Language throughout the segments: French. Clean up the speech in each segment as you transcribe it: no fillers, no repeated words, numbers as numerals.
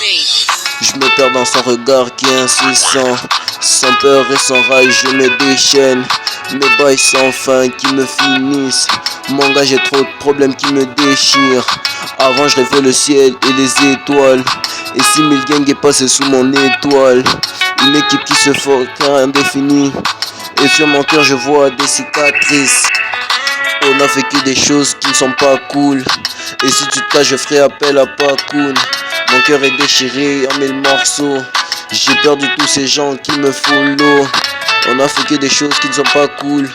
Je me perds dans son regard qui est incessant. Sans peur et sans rage, je me déchaîne. Mes bails sans fin qui me finissent. Mon gars, j'ai trop de problèmes qui me déchirent. Avant, je rêvais le ciel et les étoiles. Et 6000 gangs est passé sous mon étoile. Une équipe qui se forge indéfinie. Et sur mon cœur, je vois des cicatrices. On a fait que des choses qui ne sont pas cool. Et si tu te casses, je ferai appel à Pacoun. Mon cœur est déchiré en 1000 morceaux. J'ai perdu tous ces gens qui me follow. On a fait que des choses qui ne sont pas cool.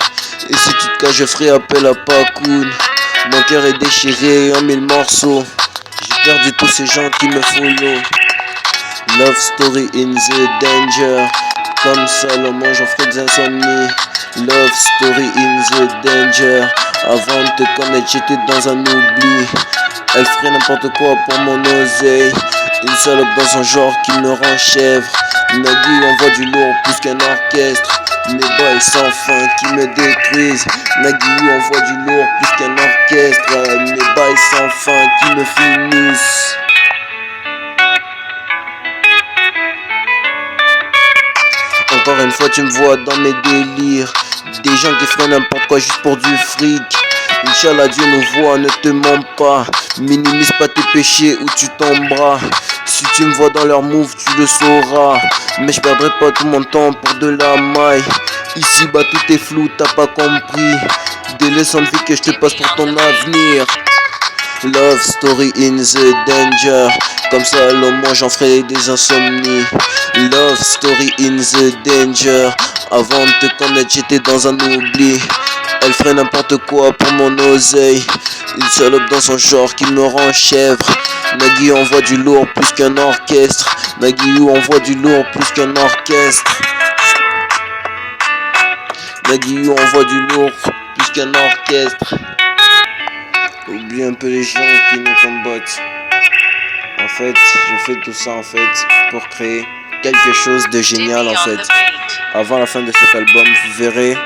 Et si tu te casses, je ferai appel à Pacoun. Mon cœur est déchiré en 1000 morceaux. J'ai perdu tous ces gens qui me follow. Love story in the danger. Comme Salomon, j'en ferai des insomnies. Love story in the danger. Avant de te connaître, j'étais dans un oubli. Elle ferait n'importe quoi pour mon oseille. Une salope dans son genre qui me rend chèvre. Nagui envoie du lourd plus qu'un orchestre. Mes bails sans fin qui me détruisent. Nagui envoie du lourd plus qu'un orchestre. Mes bails sans fin qui me finissent. Encore une fois tu me vois dans mes délires. Des gens qui feraient n'importe quoi juste pour du fric. Inch'Allah Dieu nous voit, ne te mens pas. Minimise pas tes péchés ou tu tomberas. Si tu me vois dans leur move tu le sauras. Mais je perdrai pas tout mon temps pour de la maille. Ici bas tout est flou, t'as pas compris. Des leçons de vie que je te passe pour ton avenir. Love story in the danger. Comme Salomon j'en ferai des insomnies. Love story in the danger. Avant de te connaître j'étais dans un oubli. Elle ferait n'importe quoi pour mon oseille. Une salope dans son genre qui me rend chèvre. Nagui envoie du lourd plus qu'un orchestre. Nagui envoie du lourd plus qu'un orchestre. Nagui envoie du lourd plus qu'un orchestre. Oublie un peu les gens qui nous combattent. En fait, je fais tout ça en fait pour créer quelque chose de génial en fait. Avant la fin de cet album, vous verrez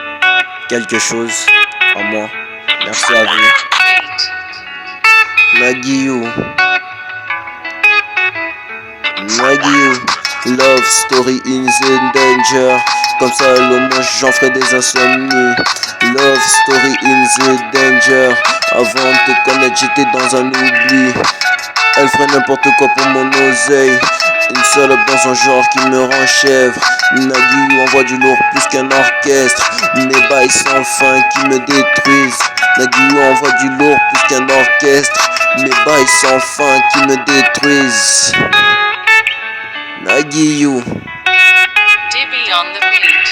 quelque chose en moi. Merci à vous. Nagui, love story in the danger. Comme Salomon j'en ferai des insomnies. Love story in the danger. Avant de te connaître j'étais dans un oubli. Elle ferait n'importe quoi pour mon oseille. Une salope dans son genre qui me rend chèvre. Nagui envoie du lourd plus qu'un orchestre. Mes bails sans fin qui me détruisent. Nagui envoie du lourd plus qu'un orchestre. Mes bails sans fin qui me détruisent. Nagui. Dibby on the beat.